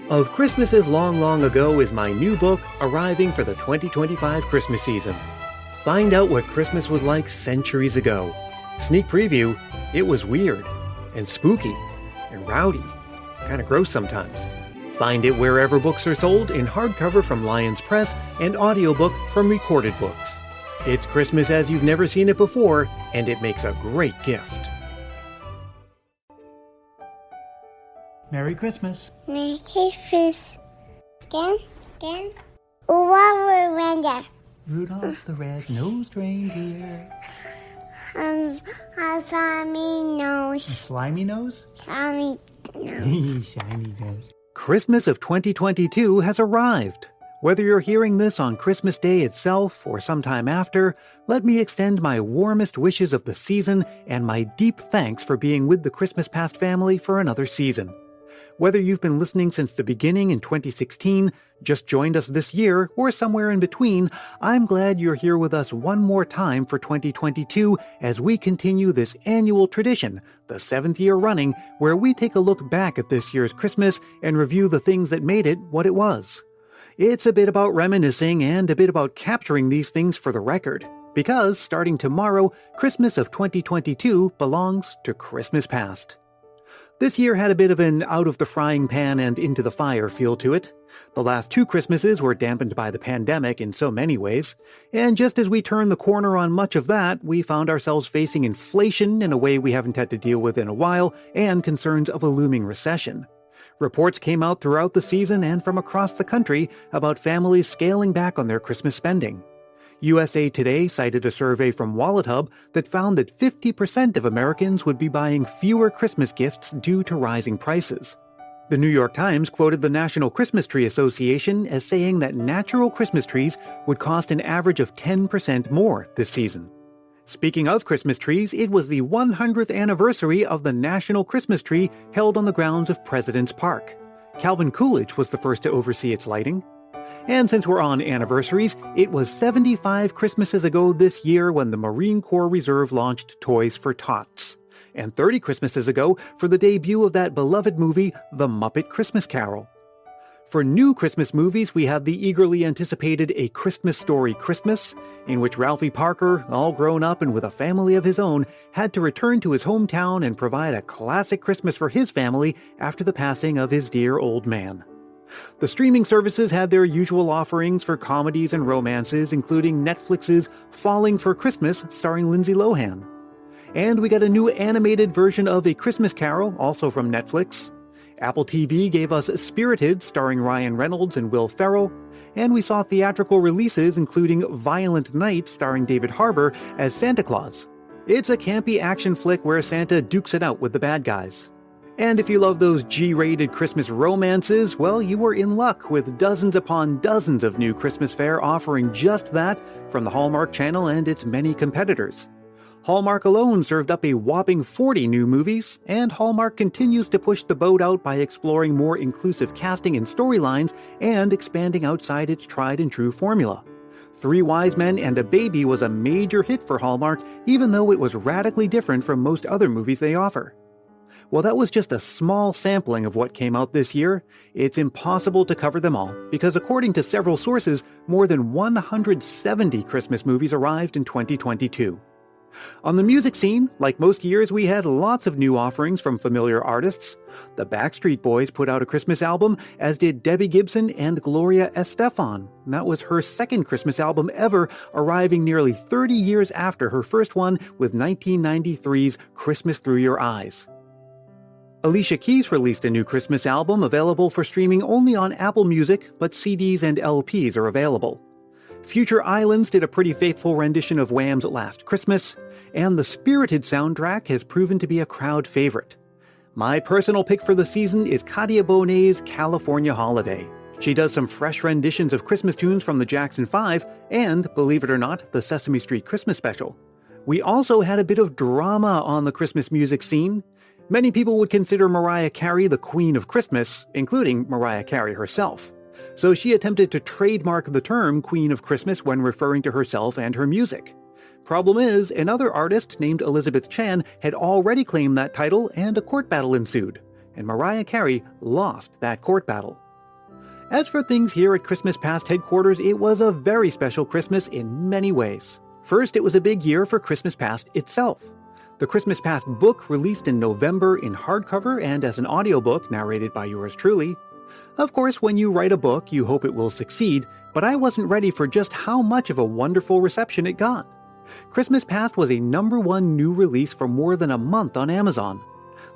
Of Christmases Long, Long Ago is my new book arriving for the 2025 Christmas season. Find out what Christmas was like centuries ago. Sneak preview, it was weird and spooky and rowdy, kind of gross sometimes. Find it wherever books are sold in hardcover from Lions Press and audiobook from Recorded Books. It's Christmas as you've never seen it before, and it makes a great gift. Merry Christmas. Merry Christmas. Again. Rudolph Rudolph the red-nosed reindeer. a slimy nose. Slimy nose? Slimy nose. Shiny nose. Christmas of 2022 has arrived. Whether you're hearing this on Christmas Day itself or sometime after, let me extend my warmest wishes of the season and my deep thanks for being with the Christmas Past family for another season. Whether you've been listening since the beginning in 2016, just joined us this year, or somewhere in between, I'm glad you're here with us one more time for 2022 as we continue this annual tradition, the 7th year running, where we take a look back at this year's Christmas and review the things that made it what it was. It's a bit about reminiscing and a bit about capturing these things for the record, because starting tomorrow, Christmas of 2022 belongs to Christmas Past. This year had a bit of an out-of-the-frying-pan and into-the-fire feel to it. The last 2 Christmases were dampened by the pandemic in so many ways, and just as we turned the corner on much of that, we found ourselves facing inflation in a way we haven't had to deal with in a while, and concerns of a looming recession. Reports came out throughout the season and from across the country about families scaling back on their Christmas spending. USA Today cited a survey from WalletHub that found that 50% of Americans would be buying fewer Christmas gifts due to rising prices. The New York Times quoted the National Christmas Tree Association as saying that natural Christmas trees would cost an average of 10% more this season. Speaking of Christmas trees, it was the 100th anniversary of the National Christmas Tree held on the grounds of President's Park. Calvin Coolidge was the first to oversee its lighting. And since we're on anniversaries, it was 75 Christmases ago this year when the Marine Corps Reserve launched Toys for Tots, and 30 Christmases ago for the debut of that beloved movie, The Muppet Christmas Carol. For new Christmas movies, we have the eagerly anticipated A Christmas Story Christmas, in which Ralphie Parker, all grown up and with a family of his own, had to return to his hometown and provide a classic Christmas for his family after the passing of his dear old man. The streaming services had their usual offerings for comedies and romances, including Netflix's Falling for Christmas starring Lindsay Lohan. And we got a new animated version of A Christmas Carol, also from Netflix. Apple TV gave us Spirited starring Ryan Reynolds and Will Ferrell, and we saw theatrical releases including Violent Night starring David Harbour as Santa Claus. It's a campy action flick where Santa dukes it out with the bad guys. And if you love those G-rated Christmas romances, well, you were in luck with dozens upon dozens of new Christmas fare offering just that from the Hallmark Channel and its many competitors. Hallmark alone served up a whopping 40 new movies, and Hallmark continues to push the boat out by exploring more inclusive casting and storylines and expanding outside its tried-and-true formula. 3 Wise Men and a Baby was a major hit for Hallmark, even though it was radically different from most other movies they offer. Well, that was just a small sampling of what came out this year. It's impossible to cover them all, because according to several sources, more than 170 Christmas movies arrived in 2022. On the music scene, like most years, we had lots of new offerings from familiar artists. The Backstreet Boys put out a Christmas album, as did Debbie Gibson and Gloria Estefan. That was her second Christmas album ever, arriving nearly 30 years after her first one with 1993's Christmas Through Your Eyes. Alicia Keys released a new Christmas album available for streaming only on Apple Music, but CDs and LPs are available. Future Islands did a pretty faithful rendition of Wham's Last Christmas, and the Spirited soundtrack has proven to be a crowd favorite. My personal pick for the season is Katia Bonet's California Holiday. She does some fresh renditions of Christmas tunes from the Jackson 5 and, believe it or not, the Sesame Street Christmas special. We also had a bit of drama on the Christmas music scene. Many people would consider Mariah Carey the Queen of Christmas, including Mariah Carey herself. So she attempted to trademark the term Queen of Christmas when referring to herself and her music. Problem is, another artist named Elizabeth Chan had already claimed that title and a court battle ensued, and Mariah Carey lost that court battle. As for things here at Christmas Past headquarters, it was a very special Christmas in many ways. First, it was a big year for Christmas Past itself. The Christmas Past book released in November in hardcover and as an audiobook narrated by yours truly. Of course, when you write a book, you hope it will succeed, but I wasn't ready for just how much of a wonderful reception it got. Christmas Past was a #1 new release for more than a month on Amazon.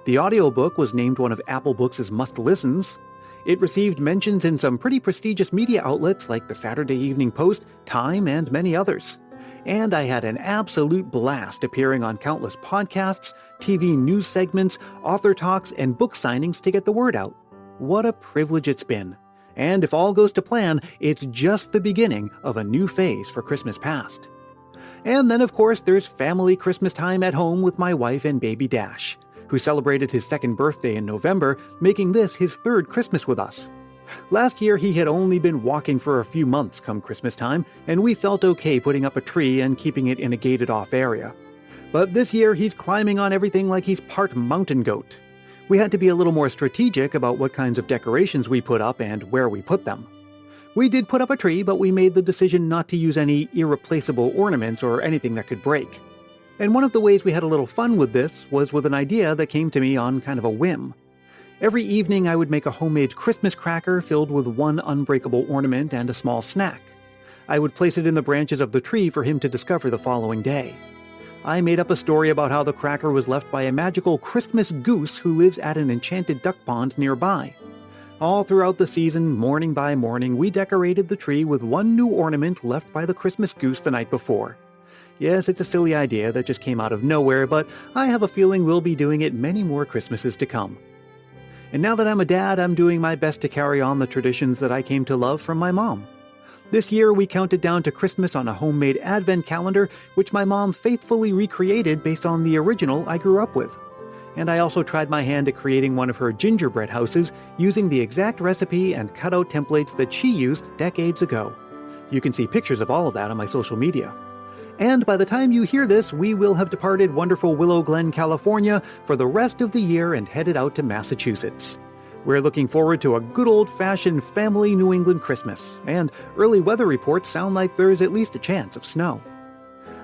The audiobook was named one of Apple Books' must-listens. It received mentions in some pretty prestigious media outlets like the Saturday Evening Post, Time, and many others. And I had an absolute blast appearing on countless podcasts, TV news segments, author talks, and book signings to get the word out. What a privilege it's been. And if all goes to plan, it's just the beginning of a new phase for Christmas Past. And then, of course, there's family Christmas time at home with my wife and baby Dash, who celebrated his 2nd birthday in November, making this his 3rd Christmas with us. Last year, he had only been walking for a few months come Christmas time, and we felt okay putting up a tree and keeping it in a gated-off area. But this year, he's climbing on everything like he's part mountain goat. We had to be a little more strategic about what kinds of decorations we put up and where we put them. We did put up a tree, but we made the decision not to use any irreplaceable ornaments or anything that could break. And one of the ways we had a little fun with this was with an idea that came to me on kind of a whim. Every evening I would make a homemade Christmas cracker filled with one unbreakable ornament and a small snack. I would place it in the branches of the tree for him to discover the following day. I made up a story about how the cracker was left by a magical Christmas goose who lives at an enchanted duck pond nearby. All throughout the season, morning by morning, we decorated the tree with one new ornament left by the Christmas goose the night before. Yes, it's a silly idea that just came out of nowhere, but I have a feeling we'll be doing it many more Christmases to come. And now that I'm a dad, I'm doing my best to carry on the traditions that I came to love from my mom. This year, we counted down to Christmas on a homemade advent calendar, which my mom faithfully recreated based on the original I grew up with. And I also tried my hand at creating one of her gingerbread houses using the exact recipe and cutout templates that she used decades ago. You can see pictures of all of that on my social media. And by the time you hear this, we will have departed wonderful Willow Glen, California for the rest of the year and headed out to Massachusetts. We're looking forward to a good old-fashioned family New England Christmas, and early weather reports sound like there's at least a chance of snow.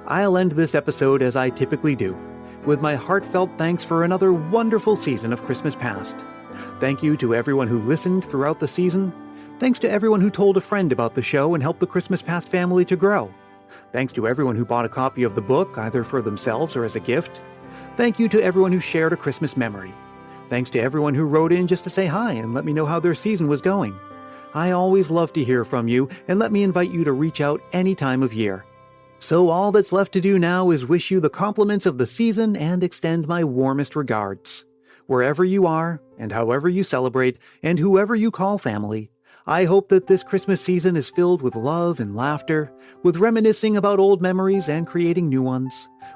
I'll end this episode as I typically do, with my heartfelt thanks for another wonderful season of Christmas Past. Thank you to everyone who listened throughout the season. Thanks to everyone who told a friend about the show and helped the Christmas Past family to grow. Thanks to everyone who bought a copy of the book, either for themselves or as a gift. Thank you to everyone who shared a Christmas memory. Thanks to everyone who wrote in just to say hi and let me know how their season was going. I always love to hear from you, and let me invite you to reach out any time of year. So all that's left to do now is wish you the compliments of the season and extend my warmest regards. Wherever you are, and however you celebrate, and whoever you call family, I hope that this Christmas season is filled with love and laughter, with reminiscing about old memories and creating new ones,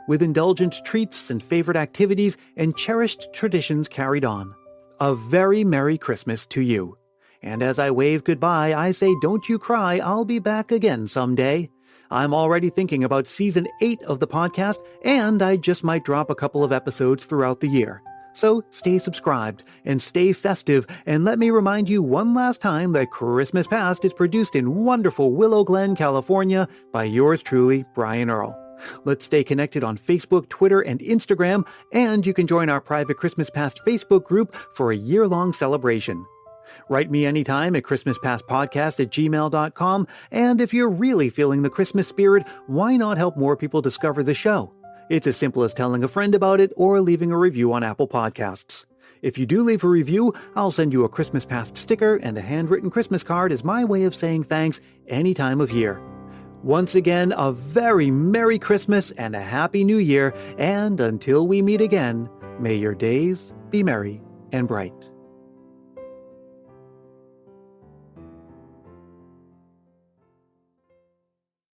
with indulgent treats and favorite activities and cherished traditions carried on. A very Merry Christmas to you. And as I wave goodbye, I say don't you cry, I'll be back again someday. I'm already thinking about Season 8 of the podcast, and I just might drop a couple of episodes throughout the year. So stay subscribed and stay festive, and let me remind you one last time that Christmas Past is produced in wonderful Willow Glen, California by yours truly, Brian Earl. Let's stay connected on Facebook, Twitter, and Instagram, and you can join our private Christmas Past Facebook group for a year-long celebration. Write me anytime at christmaspastpodcast@gmail.com, and if you're really feeling the Christmas spirit, why not help more people discover the show? It's as simple as telling a friend about it or leaving a review on Apple Podcasts. If you do leave a review, I'll send you a Christmas Past sticker and a handwritten Christmas card as my way of saying thanks any time of year. Once again, a very Merry Christmas and a Happy New Year, and until we meet again, may your days be merry and bright.